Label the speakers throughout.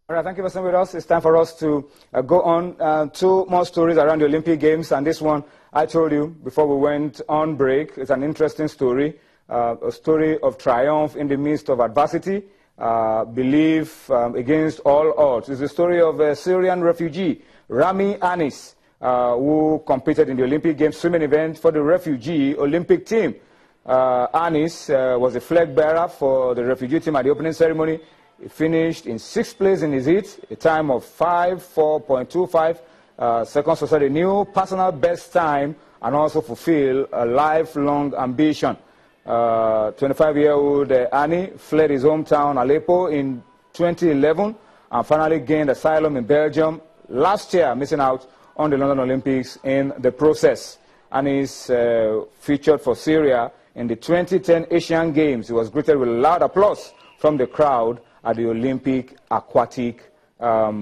Speaker 1: All right, thank you for staying with us. It's time for us to go on. Two more stories around the Olympic Games, and this one, I told you before we went on break, it's an interesting story, a story of triumph in the midst of adversity, belief against all odds. It's the story of a Syrian refugee, Rami Anis, who competed in the Olympic Games swimming event for the refugee Olympic team. Anis was a flag bearer for the refugee team at the opening ceremony. He finished in 6th place in his heat, a time of 5:4.25 seconds to set a new personal best time and also fulfill a lifelong ambition. 25-year-old Ani fled his hometown Aleppo in 2011 and finally gained asylum in Belgium last year, missing out on the London Olympics in the process. Anis featured for Syria in the 2010 Asian Games. He was greeted with loud applause from the crowd at the Olympic Aquatic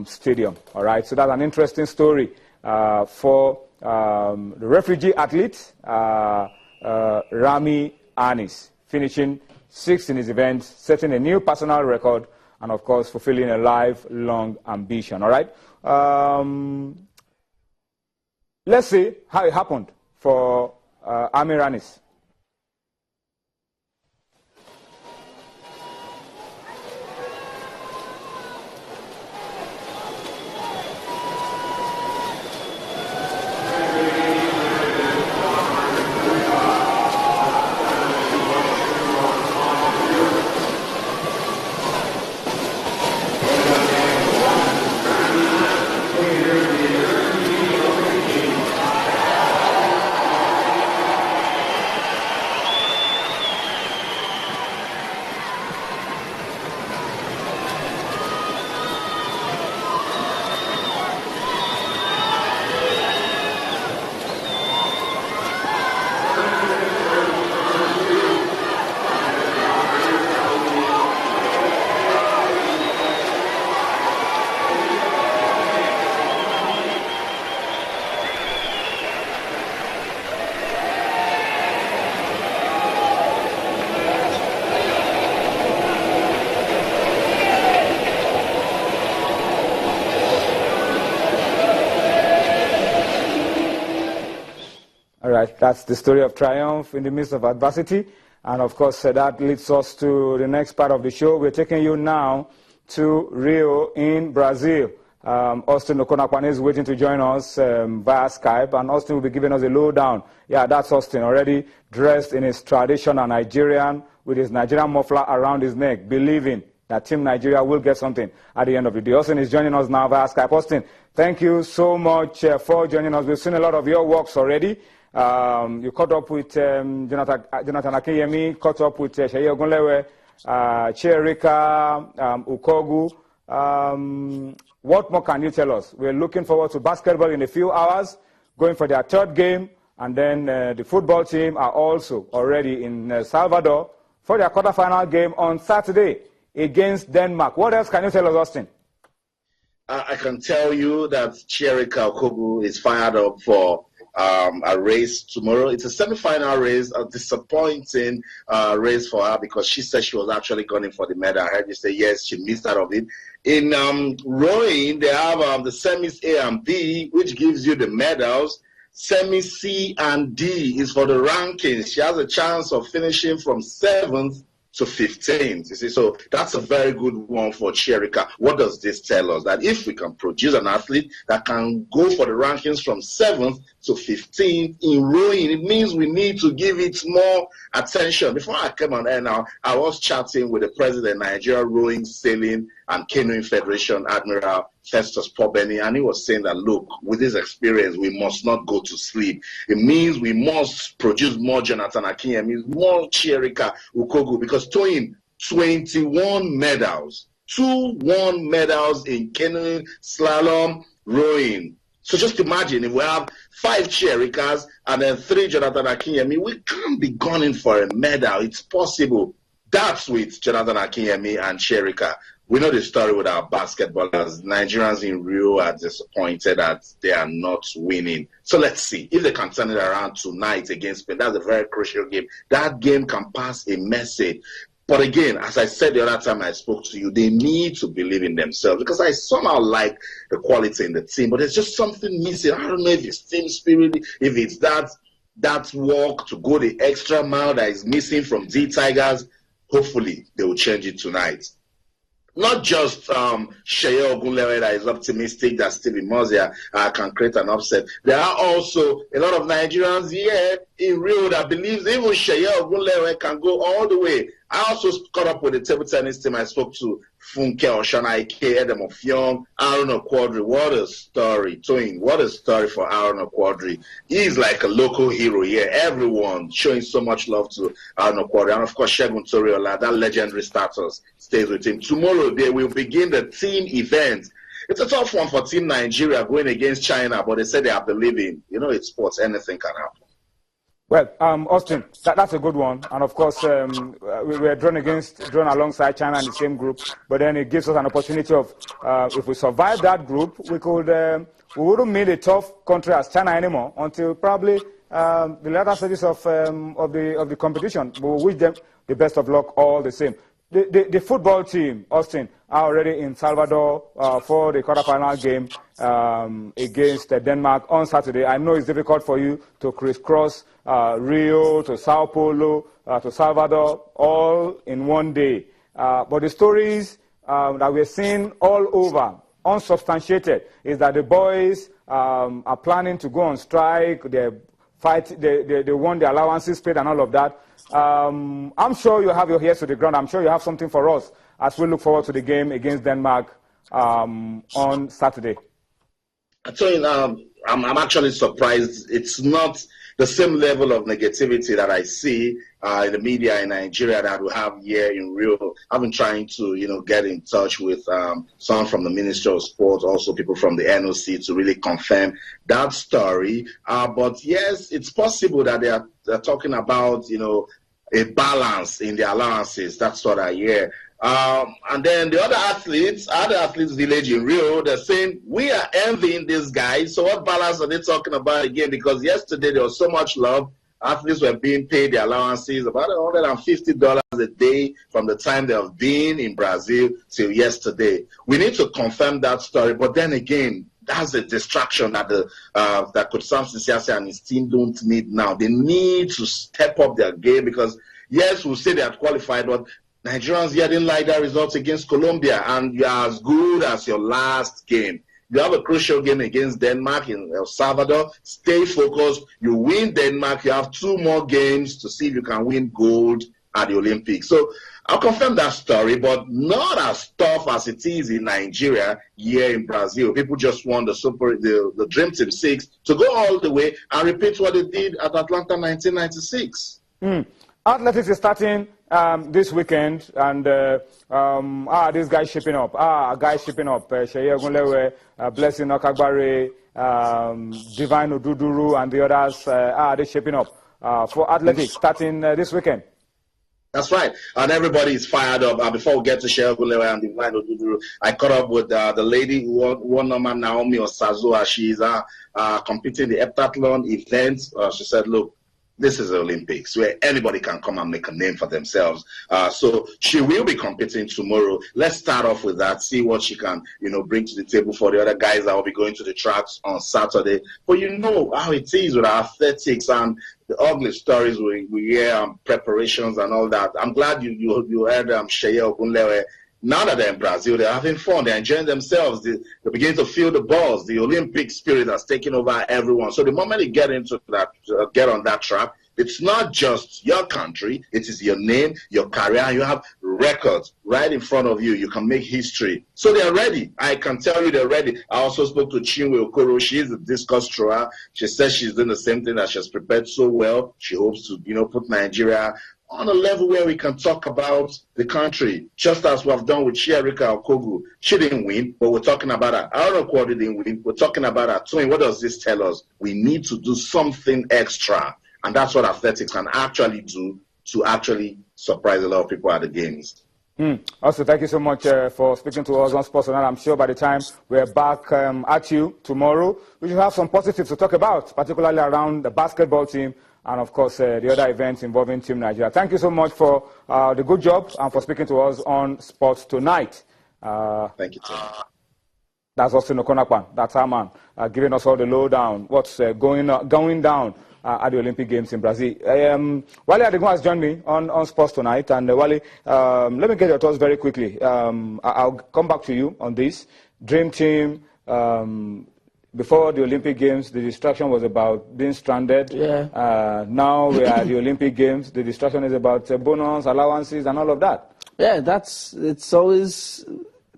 Speaker 1: Stadium. All right, so that's an interesting story for the refugee athlete, Rami Anis, finishing 6th in his event, setting a new personal record, and of course, fulfilling a lifelong ambition. All right, let's see how it happened for Rami Anis. All right, that's the story of triumph in the midst of adversity. And of course, that leads us to the next part of the show. We're taking you now to Rio in Brazil. Austin Okonakwane is waiting to join us via Skype, and Austin will be giving us a lowdown. Yeah, that's Austin, already dressed in his traditional Nigerian, with his Nigerian muffler around his neck, believing that Team Nigeria will get something at the end of the day. Austin is joining us now via Skype. Austin, thank you so much for joining us. We've seen a lot of your works already. You caught up with Jonathan Akeyemi, caught up with Sheyi Ogunlewe, Cherika, Ukogu. What more can you tell us? We're looking forward to basketball in a few hours, going for their 3rd game, and then the football team are also already in Salvador for their quarterfinal game on Saturday against Denmark. What else can you tell us, Austin?
Speaker 2: I can tell you that Cherika Ukogu is fired up for a race tomorrow. It's a semi-final race, a disappointing race for her because she said she was actually gunning for the medal. I heard you say yes, she missed out of it. In rowing, they have the semis A and B, which gives you the medals. Semi C and D is for the rankings. She has a chance of finishing from 7th to 15th. You see, so that's a very good one for Cherika. What does this tell us? That if we can produce an athlete that can go for the rankings from 7th to 15th in rowing, it means we need to give it more attention. Before I came on air now, I was chatting with the president of Nigeria Rowing, Sailing and Canoeing Federation, Admiral Festus Pobeni, and he was saying that, look, with this experience, we must not go to sleep. It means we must produce more Jonathan Akeyemi, more Cherika Ukogu, because towing 21 medals, 21 medals in canoeing, slalom, rowing. So just imagine if we have 5 Cherikas and then 3 Jonathan Akeyemi, we can't be gunning for a medal. It's possible. That's with Jonathan Akeyemi and Cherika. We know the story with our basketballers. Nigerians in Rio are disappointed that they are not winning. So let's see if they can turn it around tonight against Spain. That's a very crucial game. That game can pass a message. But again, as I said the other time I spoke to you, they need to believe in themselves, because I somehow like the quality in the team, but there's just something missing. I don't know if it's team spirit, if it's that walk to go the extra mile that is missing from D Tigers. Hopefully, they will change it tonight. Not just Sheye Ogunlewe that is optimistic that Stephen Mozia can create an upset. There are also a lot of Nigerians here in Rio that believes even Sheye Ogunlewe can go all the way. I also caught up with the table tennis team. I spoke to Funke Oshana Ike, Edem Ofyong, Aaron Okwodri. What a story, Toyin. What a story for Aaron Okwodri. He's like a local hero here. Everyone showing so much love to Aaron Okwodri. And of course, Segun Toriola, that legendary status stays with him. Tomorrow, they will begin the team event. It's a tough one for Team Nigeria going against China, but they said they are believing. You know, it's sports. Anything can happen.
Speaker 1: Well, Austin, that's a good one. And of course, we were drawn alongside China in the same group. But then it gives us an opportunity of, if we survive that group, we wouldn't meet a tough country as China anymore until probably the latter stages of the competition. But we wish them the best of luck all the same. The football team, Austin, are already in Salvador for the quarterfinal game against Denmark on Saturday. I know it's difficult for you to crisscross Rio to Sao Paulo to Salvador all in one day. But the stories that we're seeing all over, unsubstantiated, is that the boys are planning to go on strike. They want the allowances paid and all of that. I'm sure you have your ears to the ground. I'm sure you have something for us as we look forward to the game against Denmark on Saturday.
Speaker 2: I tell you now, I'm actually surprised. It's not the same level of negativity that I see in the media in Nigeria that we have here in Rio. I've been trying to, get in touch with someone from the Ministry of Sports, also people from the NOC to really confirm that story. But yes, it's possible that they're talking about, a balance in the allowances. That's what I hear. And then the other athletes village in Rio, they're saying, we are envying these guys. So what balance are they talking about again? Because yesterday there was so much love. Athletes were being paid their allowances, about $150 a day from the time they have been in Brazil till yesterday. We need to confirm that story. But then again, that's a distraction that that Coach Samson Siase and his team don't need now. They need to step up their game because, yes, we'll say they are qualified, but Nigerians here didn't like that result against Colombia, and you're as good as your last game. You have a crucial game against Denmark in El Salvador. Stay focused. You win Denmark. You have 2 more games to see if you can win gold at the Olympics. So I'll confirm that story, but not as tough as it is in Nigeria, here in Brazil. People just want the Dream Team 6 to go all the way and repeat what they did at Atlanta 1996.
Speaker 1: Athletics is starting this weekend, and this guy's shipping up. A guy's shipping up. Sheye Ogunlewe, Blessing Okagbare, Divine Oduduru, and the others they're shipping up for athletics starting this weekend.
Speaker 2: That's right. And everybody is fired up. Before we get to Sheye Ogunlewe and Divine Oduduru, I caught up with the lady who won number Naomi Osazoa. She's competing in the heptathlon event. She said, look, this is the Olympics where anybody can come and make a name for themselves. So she will be competing tomorrow. Let's start off with that, see what she can, bring to the table for the other guys that will be going to the tracks on Saturday. But you know how it is with our athletics and the ugly stories we hear, preparations and all that. I'm glad you heard Sheye Ogunlewe. Now that they're in Brazil, they're having fun, they're enjoying themselves, they begin to feel the balls. The Olympic spirit has taken over everyone. So the moment you get into that, get on that track, it's not just your country, it is your name, your career, and you have records right in front of you. You can make history. So they're ready. I can tell you they're ready. I also spoke to Chinwe Okoro. She is a discus thrower. She says she's doing the same thing, that she's prepared so well. She hopes to, put Nigeria on a level where we can talk about the country, just as we have done with Chierika Okogu. She didn't win, but we're talking about her. Aaron Okwodri didn't win. We're talking about her. Twin, what does this tell us? We need to do something extra. And that's what athletics can actually do to actually surprise a lot of people at the games.
Speaker 1: Also, thank you so much for speaking to us on Sports Tonight. I'm sure by the time we're back at you tomorrow, we should have some positives to talk about, particularly around the basketball team and of course the other events involving Team Nigeria. Thank you so much for the good job and for speaking to us on Sports Tonight.
Speaker 2: Thank you, Tim.
Speaker 1: That's Austin Okonakwan. That's our man, giving us all the lowdown, what's going down at the Olympic Games in Brazil. Wale Adigun has joined me on Sports Tonight. And Wale, let me get your thoughts very quickly. I'll come back to you on this. Dream Team, before the Olympic Games, the distraction was about being stranded.
Speaker 3: Yeah.
Speaker 1: Now we are at the Olympic Games. The distraction is about bonus, allowances, and all of that.
Speaker 3: Yeah, it's always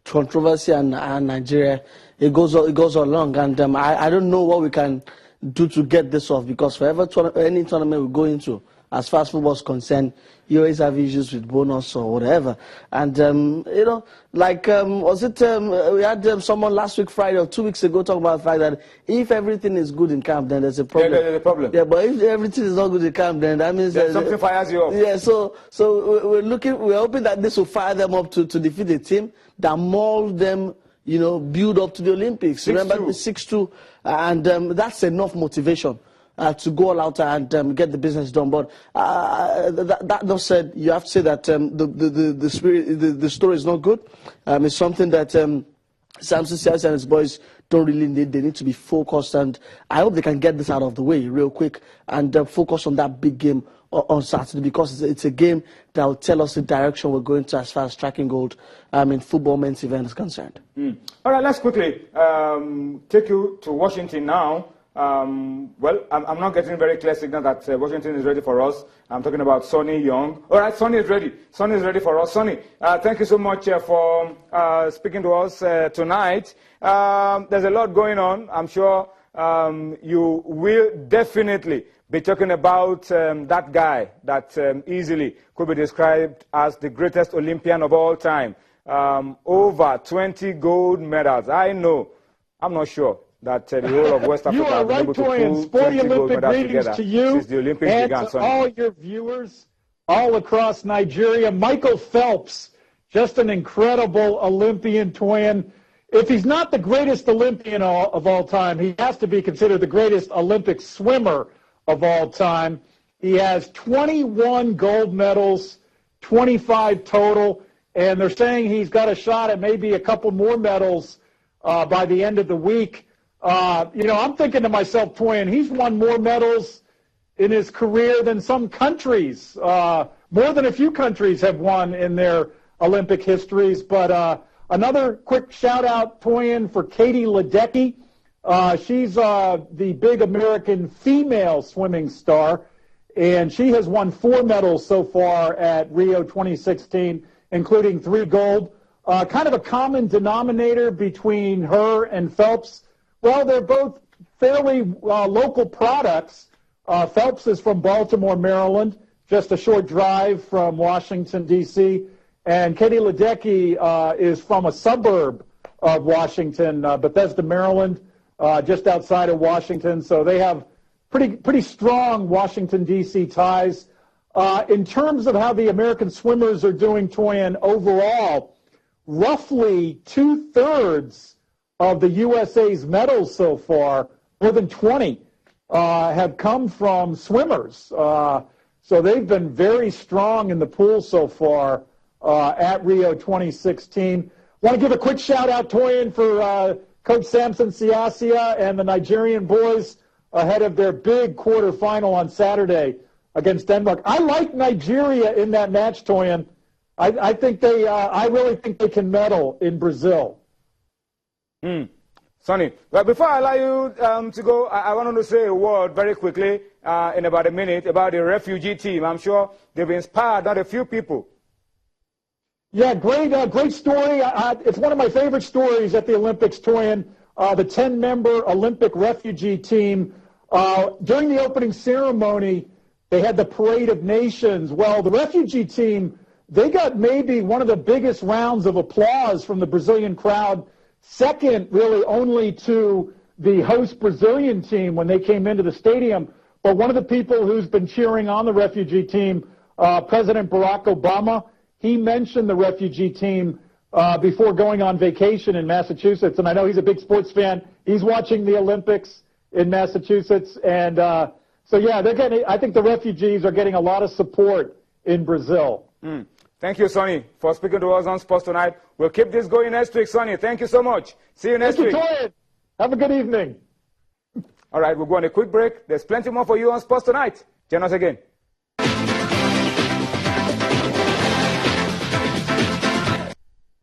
Speaker 3: controversy and Nigeria. It goes along, and I don't know what we can do to get this off, because for any tournament we go into, as far as football is concerned, you always have issues with bonus or whatever. And you know, like was it we had someone last week Friday or 2 weeks ago talking about the fact that if everything is good in camp, then there's a problem.
Speaker 1: Yeah, there's a problem.
Speaker 3: Yeah, but if everything is not good in camp, then that means
Speaker 1: something fires you up.
Speaker 3: Yeah, so we're hoping that this will fire them up to defeat a team that mold them, you know, build up to the Olympics.
Speaker 1: 6-2.
Speaker 3: Remember the 6-2, and that's enough motivation to go all out and get the business done. But that said, you have to say that the story is not good. It's something that Samson Siasi and his boys don't really need. They need to be focused, and I hope they can get this out of the way real quick and focus on that big game on Saturday, because it's a game that will tell us the direction we're going to as far as tracking gold in football men's event is concerned.
Speaker 1: All right, let's quickly take you to Washington now. Well, I'm not getting very clear signal that Washington is ready for us. I'm talking about Sonny Young. All right, Sonny is ready. Sonny is ready for us. Sonny, thank you so much for speaking to us tonight. There's a lot going on. I'm sure you will definitely be talking about that guy that easily could be described as the greatest Olympian of all time. Over 20 gold medals. I'm not sure that the whole of West Africa has been able to pull 20 gold medals together since the Olympics began.
Speaker 4: To all your viewers all across Nigeria, Michael Phelps, just an incredible Olympian twin. If he's not the greatest Olympian of all time, he has to be considered the greatest Olympic swimmer of all time. He has 21 gold medals, 25 total, and they're saying he's got a shot at maybe a couple more medals by the end of the week. You know, I'm thinking to myself, Toyin, he's won more medals in his career than some countries, more than a few countries have won in their Olympic histories. But another quick shout-out, Toyin, for Katie Ledecky. She's the big American female swimming star, and she has won 4 medals so far at Rio 2016, including 3 gold. Kind of a common denominator between her and Phelps. Well, they're both fairly local products. Phelps is from Baltimore, Maryland, just a short drive from Washington, D.C., and Katie Ledecky is from a suburb of Washington, Bethesda, Maryland, just outside of Washington. So they have pretty strong Washington, D.C. ties. In terms of how the American swimmers are doing, Toyin, overall, roughly 2/3 of the USA's medals so far, more than 20, have come from swimmers. So they've been very strong in the pool so far at Rio 2016. Want to give a quick shout-out, Toyin, for Coach Samson Siasi and the Nigerian boys ahead of their big quarterfinal on Saturday against Denmark. I like Nigeria in that match, Toyin. I think I really think they can medal in Brazil.
Speaker 1: Sonny, well, before I allow you to go, I wanted to say a word very quickly in about a minute about the refugee team. I'm sure they've inspired not a few people.
Speaker 4: Yeah, great story. It's one of my favorite stories at the Olympics, Toyin. The 10-member Olympic refugee team. During the opening ceremony, they had the Parade of Nations. Well, the refugee team, they got maybe one of the biggest rounds of applause from the Brazilian crowd. Second, really, only to the host Brazilian team when they came into the stadium. But one of the people who's been cheering on the refugee team, President Barack Obama, he mentioned the refugee team before going on vacation in Massachusetts. And I know he's a big sports fan. He's watching the Olympics in Massachusetts. And So yeah, they're getting. I think the refugees are getting a lot of support in Brazil.
Speaker 1: Thank you, Sonny, for speaking to us on Sports Tonight. We'll keep this going next week, Sonny. Thank you so much. See you next week.
Speaker 4: Have a good evening.
Speaker 1: All right, we'll go on a quick break. There's plenty more for you on Sports Tonight. Join us again.